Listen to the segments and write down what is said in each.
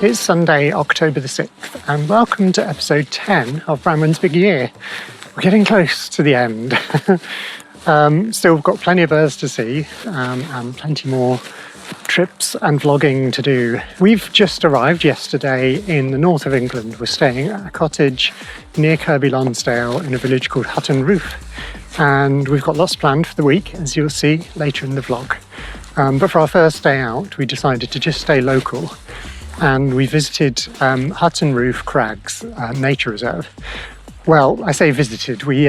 It's Sunday, October the 6th, and welcome to episode 10 of Branwen's Big Year. We're getting close to the end. Still got plenty of birds to see, and plenty more trips and vlogging to do. We've just arrived yesterday in the north of England. We're staying at a cottage near Kirkby Lonsdale in a village called Hutton, and we've got lots planned for the week, as you'll see later in the vlog. But for our first day out, we decided to just stay local, and we visited Hutton Crags Nature Reserve. Well, I say visited, we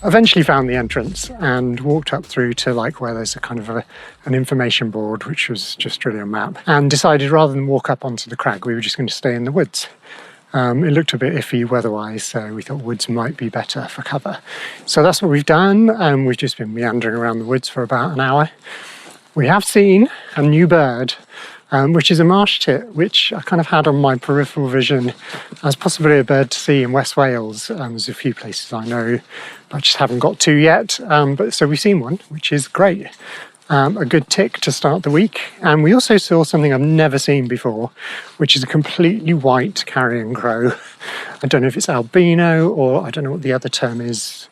eventually found the entrance and walked up through to where there's a kind of an information board, which was just really a map, and decided rather than walk up onto the crag, we were just going to stay in the woods. It looked a bit iffy weather-wise, so we thought woods might be better for cover. So that's what we've done. We've just been meandering around the woods for about an hour. We have seen a new bird, which is a marsh tit, which I kind of had on my peripheral vision as possibly a bird to see in West Wales. There's a few places I know, but I just haven't got to yet. So we've seen one, which is great. A good tick to start the week. And we also saw something I've never seen before, which is a completely white carrion crow. I don't know if it's albino or I don't know what the other term is.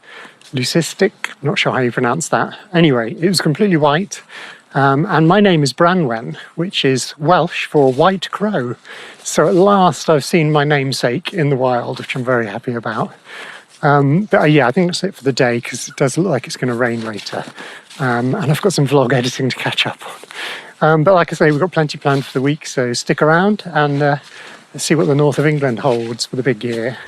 Leucistic? I'm not sure how you pronounce that. Anyway, it was completely white. And my name is Branwen, which is Welsh for white crow. So at last I've seen my namesake in the wild, which I'm very happy about. But yeah, I think that's it for the day, because it does look like it's going to rain later. And I've got some vlog editing to catch up on. But like I say, we've got plenty planned for the week, so stick around and let's see what the north of England holds for the big year.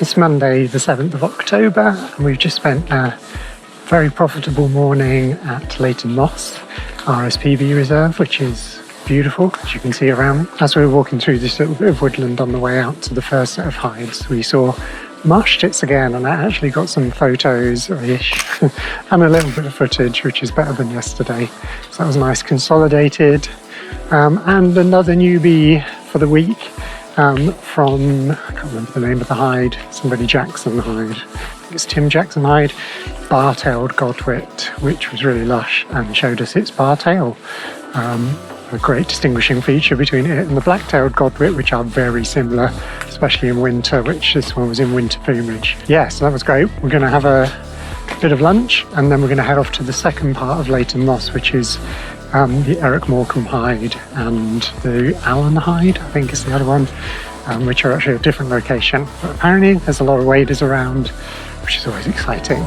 It's Monday the 7th of October, and we've just spent a very profitable morning at Leighton RSPB Reserve, which is beautiful, as you can see around. As we were walking through this little bit of woodland on the way out to the first set of hides, we saw marsh tits again, and I actually got some photos-ish and a little bit of footage, which is better than yesterday. So that was nice, consolidated. And another newbie for the week. From, I can't remember the name of the hide, somebody Jackson hide, I think it's Tim Jackson hide, bar-tailed godwit, which was really lush and showed us its bar tail. A great distinguishing feature between it and the black-tailed godwit, which are very similar, especially in winter, which this one was in winter plumage. Yeah, so that was great. We're going to have a bit of lunch, and then we're going to head off to the second part of Leighton Moss, which is the Eric Morecambe hide and the Allen hide, I think is the other one, which are actually a different location. But apparently there's a lot of waders around, which is always exciting.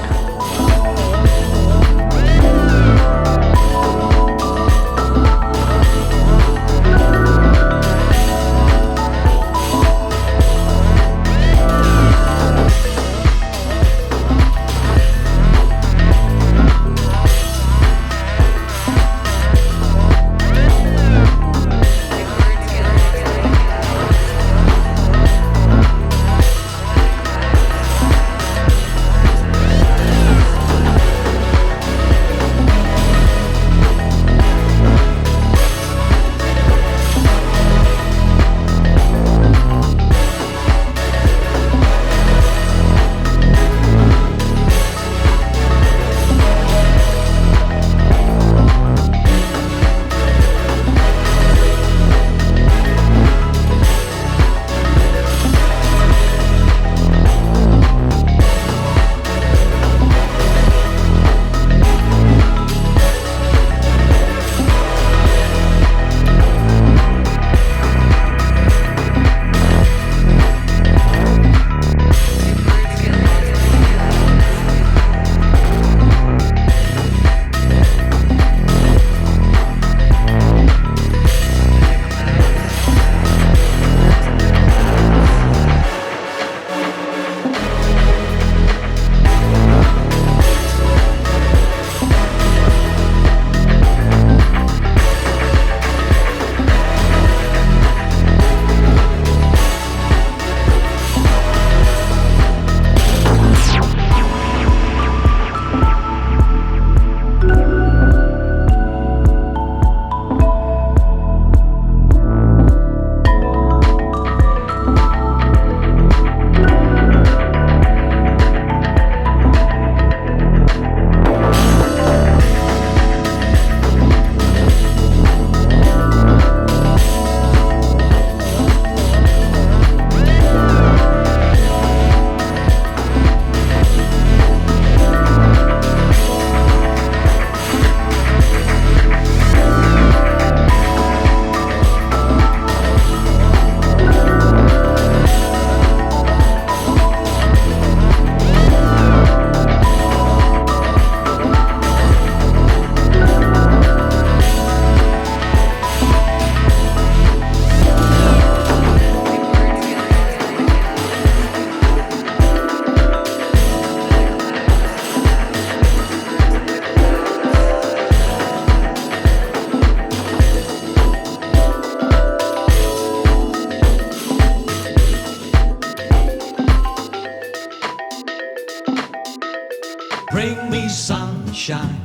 sunshine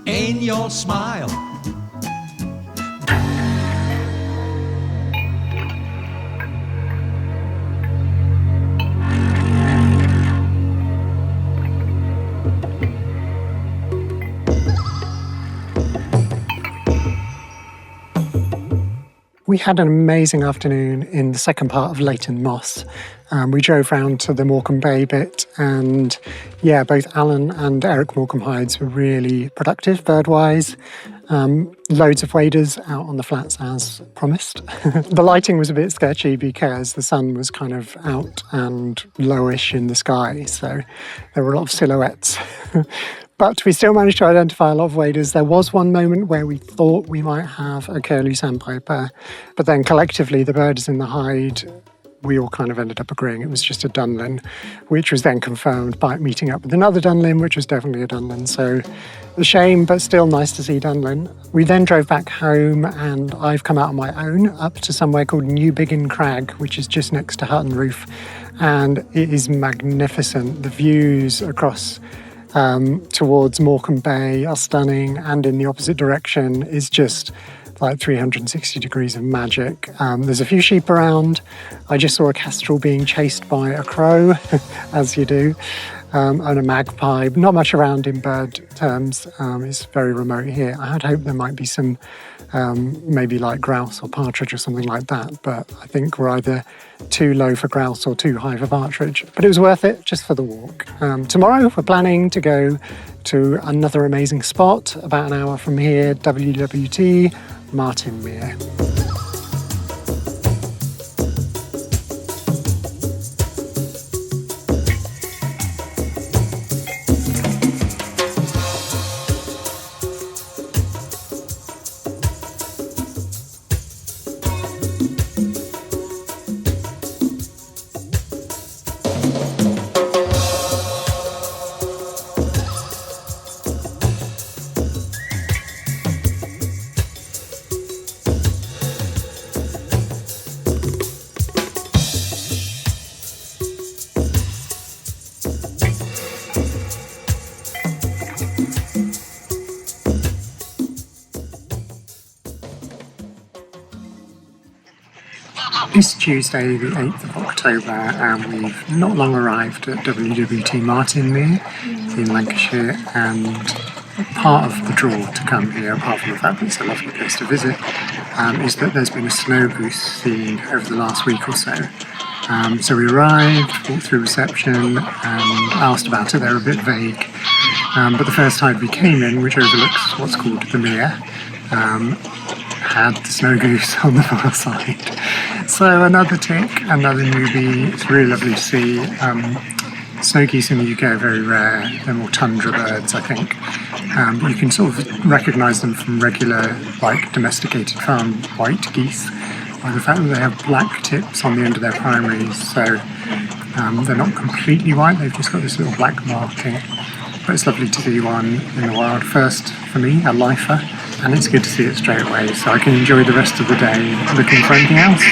in your smile. We had an amazing afternoon in the second part of Leighton Moss. We drove round to the Morecambe Bay bit, and yeah, both Alan and Eric Morecambe Hides were really productive bird-wise. Loads of waders out on the flats as promised. The lighting was a bit sketchy because the sun was kind of out and lowish in the sky, so there were a lot of silhouettes. But we still managed to identify a lot of waders. There was one moment where we thought we might have a curlew sandpiper, but then collectively the birds in the hide, we all kind of ended up agreeing it was just a dunlin, which was then confirmed by meeting up with another dunlin, which was definitely a dunlin. So a shame, but still nice to see dunlin. We then drove back home, and I've come out on my own up to somewhere called New Biggin Crag, which is just next to Hutton Roof, and it is magnificent. The views across towards Morecambe Bay are stunning, and in the opposite direction is just like 360 degrees of magic. There's a few sheep around. I just saw a kestrel being chased by a crow, as you do, and a magpie. Not much around in bird terms. It's very remote here. I had hoped there might be some maybe like grouse or partridge or something like that, but I think we're either too low for grouse or too high for partridge. But it was worth it just for the walk. Tomorrow we're planning to go to another amazing spot about an hour from here, WWT Martin Mere. It's Tuesday the 8th of October, and we've not long arrived at WWT Martin Mere in Lancashire, and part of the draw to come here, apart from the fact that it's a lovely place to visit, is that there's been a snow goose seen over the last week or so. So we arrived, walked through reception and asked about it. They were a bit vague, but the first hide we came in, which overlooks what's called the Mere, had the snow goose on the far side. So another tick, another newbie. It's really lovely to see. Snow geese in the UK are very rare. They're more tundra birds, I think. But you can sort of recognise them from regular, like domesticated farm white geese by the fact that they have black tips on the end of their primaries. So they're not completely white, they've just got this little black marking. But it's lovely to see one in the wild. First, for me, a lifer, and it's good to see it straight away, so I can enjoy the rest of the day looking for anything else.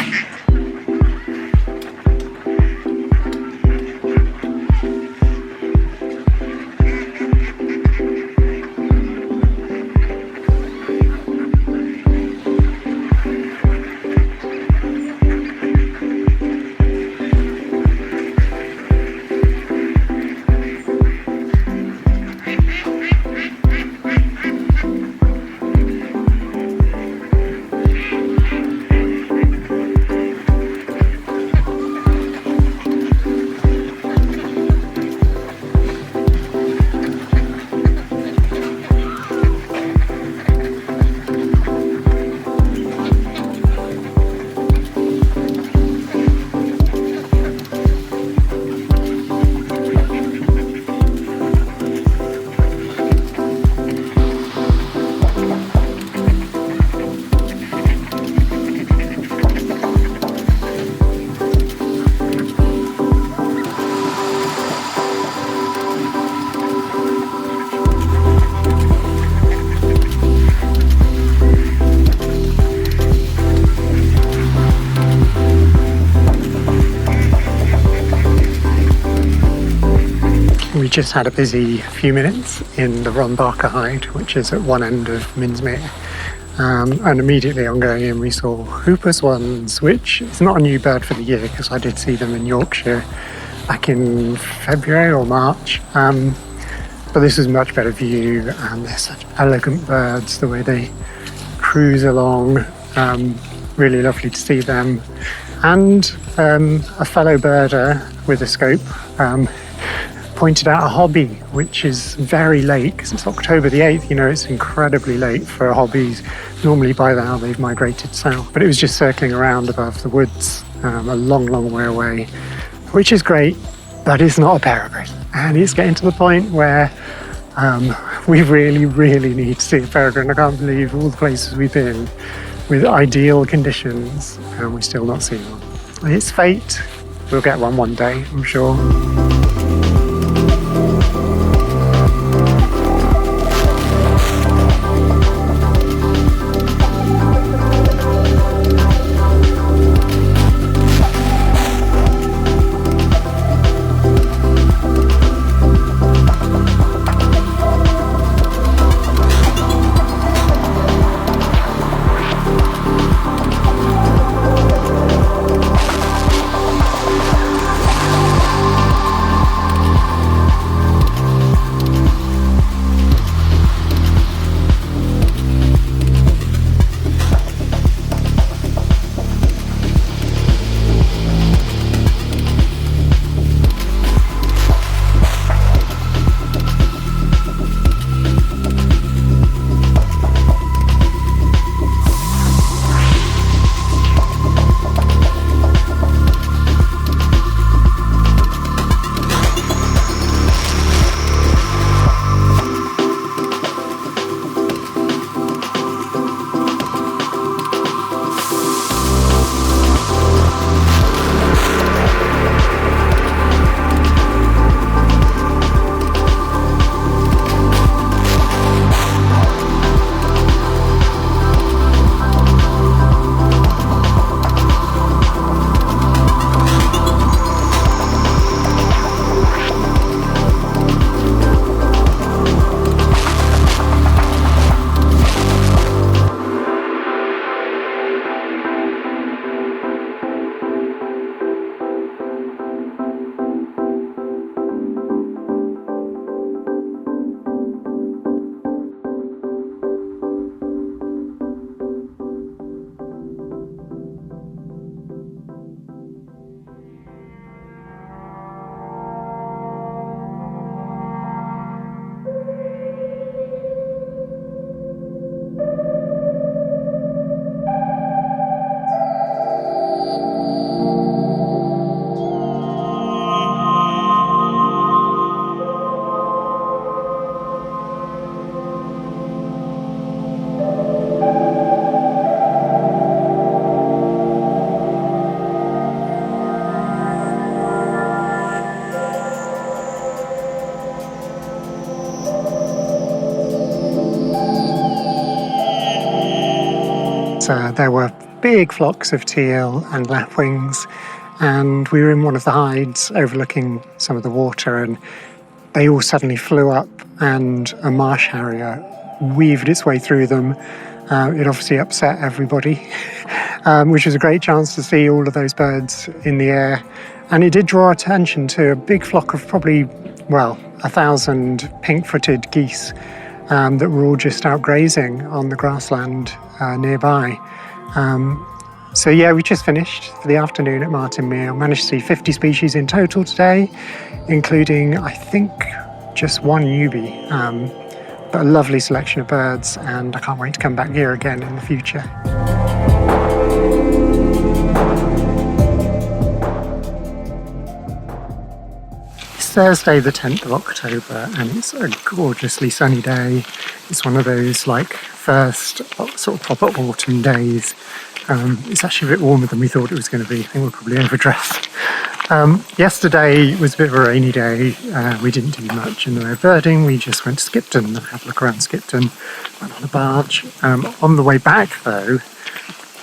just had a busy few minutes in the Ron Barker hide, which is at one end of Minsmere. And immediately on going in, we saw hooper swans, which is not a new bird for the year because I did see them in Yorkshire back in February or March. But this is a much better view, and they're such elegant birds, the way they cruise along. Really lovely to see them. And a fellow birder with a scope pointed out a hobby, which is very late because it's October the 8th. You know, it's incredibly late for hobbies. Normally by now they've migrated south, but it was just circling around above the woods a long, long way away, which is great, but it's not a peregrine. And it's getting to the point where we really, really need to see a peregrine. I can't believe all the places we've been with ideal conditions and we're still not seeing one. It's fate. We'll get one day, I'm sure. There were big flocks of teal and lapwings, and we were in one of the hides overlooking some of the water, and they all suddenly flew up, and a marsh harrier weaved its way through them. It obviously upset everybody, which was a great chance to see all of those birds in the air. And it did draw attention to a big flock of probably, 1,000 pink-footed geese that were all just out grazing on the grassland nearby. So we just finished for the afternoon at Martinmere. Managed to see 50 species in total today, including, I think, just one newbie. But a lovely selection of birds, and I can't wait to come back here again in the future. It's Thursday the 10th of October, and it's a gorgeously sunny day. It's one of those first sort of proper autumn days. It's actually a bit warmer than we thought it was going to be. I think we're probably overdressed. Yesterday was a bit of a rainy day. We didn't do much in the way of birding. We just went to Skipton and had a look around Skipton, went on a barge. On the way back, though,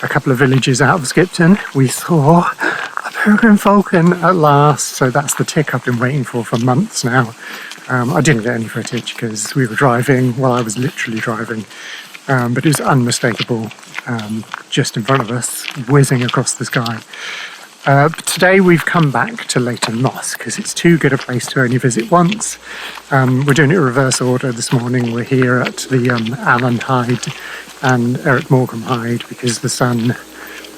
a couple of villages out of Skipton, we saw a peregrine falcon at last. So that's the tick I've been waiting for months now. I didn't get any footage because we were driving, well, I was literally driving, but it was unmistakable, just in front of us, whizzing across the sky. But today we've come back to Leighton Moss because it's too good a place to only visit once. We're doing it in reverse order this morning. We're here at the Allen Hyde and Eric Morgan Hyde because the sun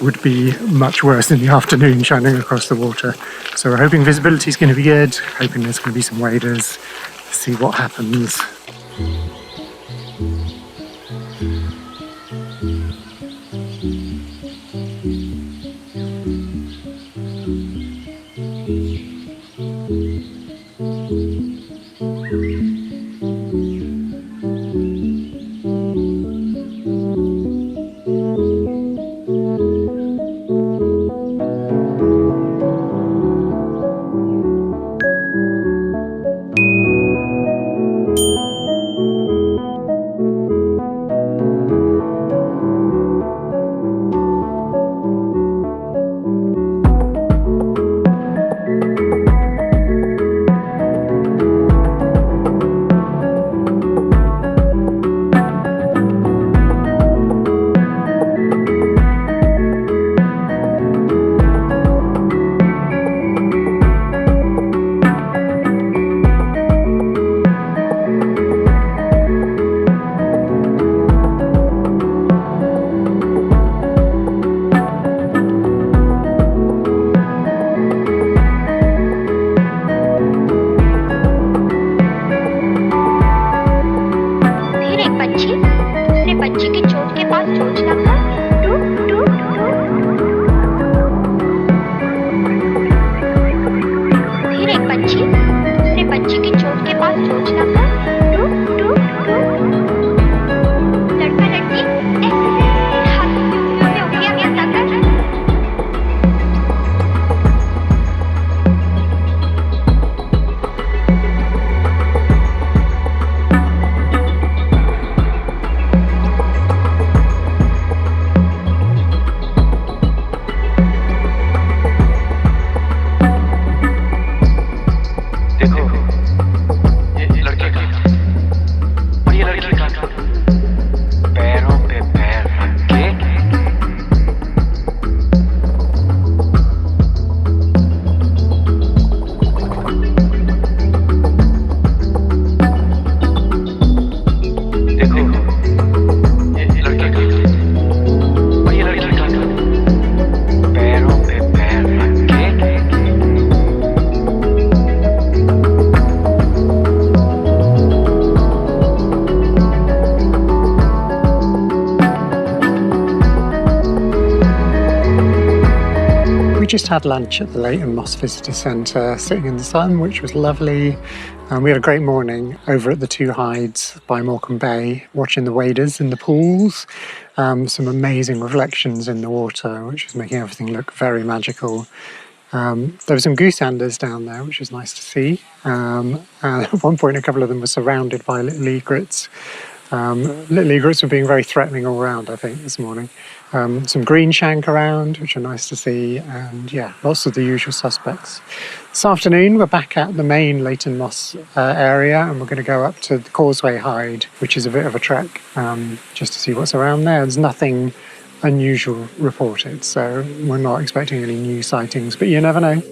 would be much worse in the afternoon shining across the water. So we're hoping visibility is going to be good, hoping there's going to be some waders. Let's see what happens. Just had lunch at the Leighton Moss Visitor Centre, sitting in the sun, which was lovely. We had a great morning over at the two hides by Morecambe Bay, watching the waders in the pools. Some amazing reflections in the water, which was making everything look very magical. There were some gooseanders down there, which was nice to see. And at one point, a couple of them were surrounded by little egrets. Little egrets were being very threatening all around, I think, this morning. Some green shank around, which are nice to see, and yeah, lots of the usual suspects. This afternoon, we're back at the main Leighton Moss area, and we're going to go up to the Causeway Hyde, which is a bit of a trek, just to see what's around there. There's nothing unusual reported, so we're not expecting any new sightings, but you never know.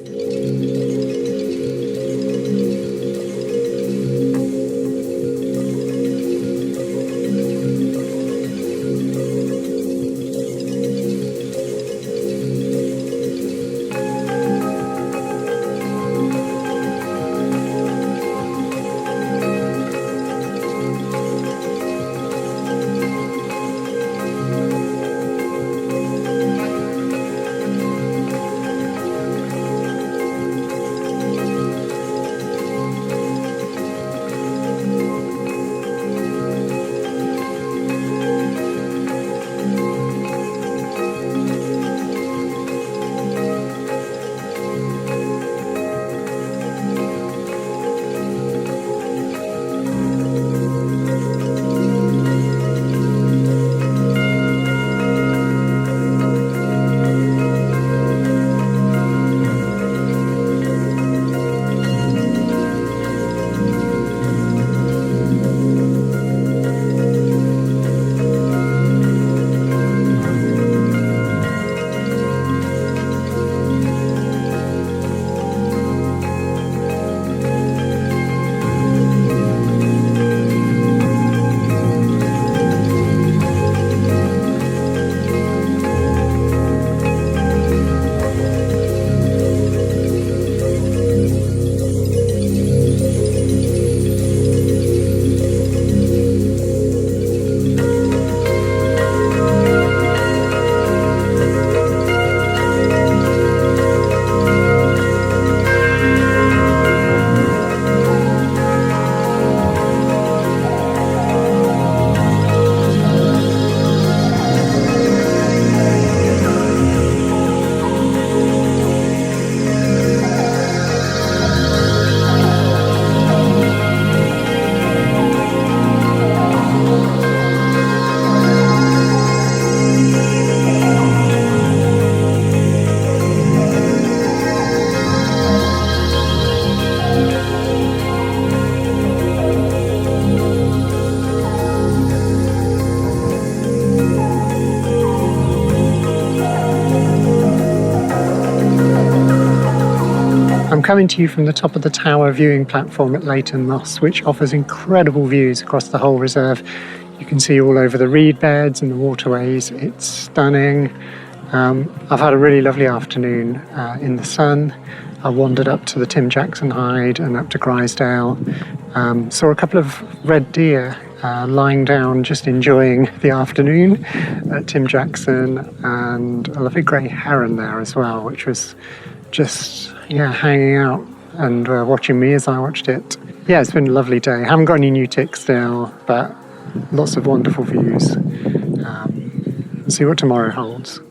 coming to you from the top of the tower viewing platform at Leighton Moss, which offers incredible views across the whole reserve. You can see all over the reed beds and the waterways. It's stunning. I've had a really lovely afternoon in the sun. I wandered up to the Tim Jackson Hide and up to Grisdale. Saw a couple of red deer lying down, just enjoying the afternoon at Tim Jackson, and a lovely grey heron there as well, which was just, hanging out and watching me as I watched it. Yeah, it's been a lovely day. Haven't got any new ticks still, but lots of wonderful views. See what tomorrow holds.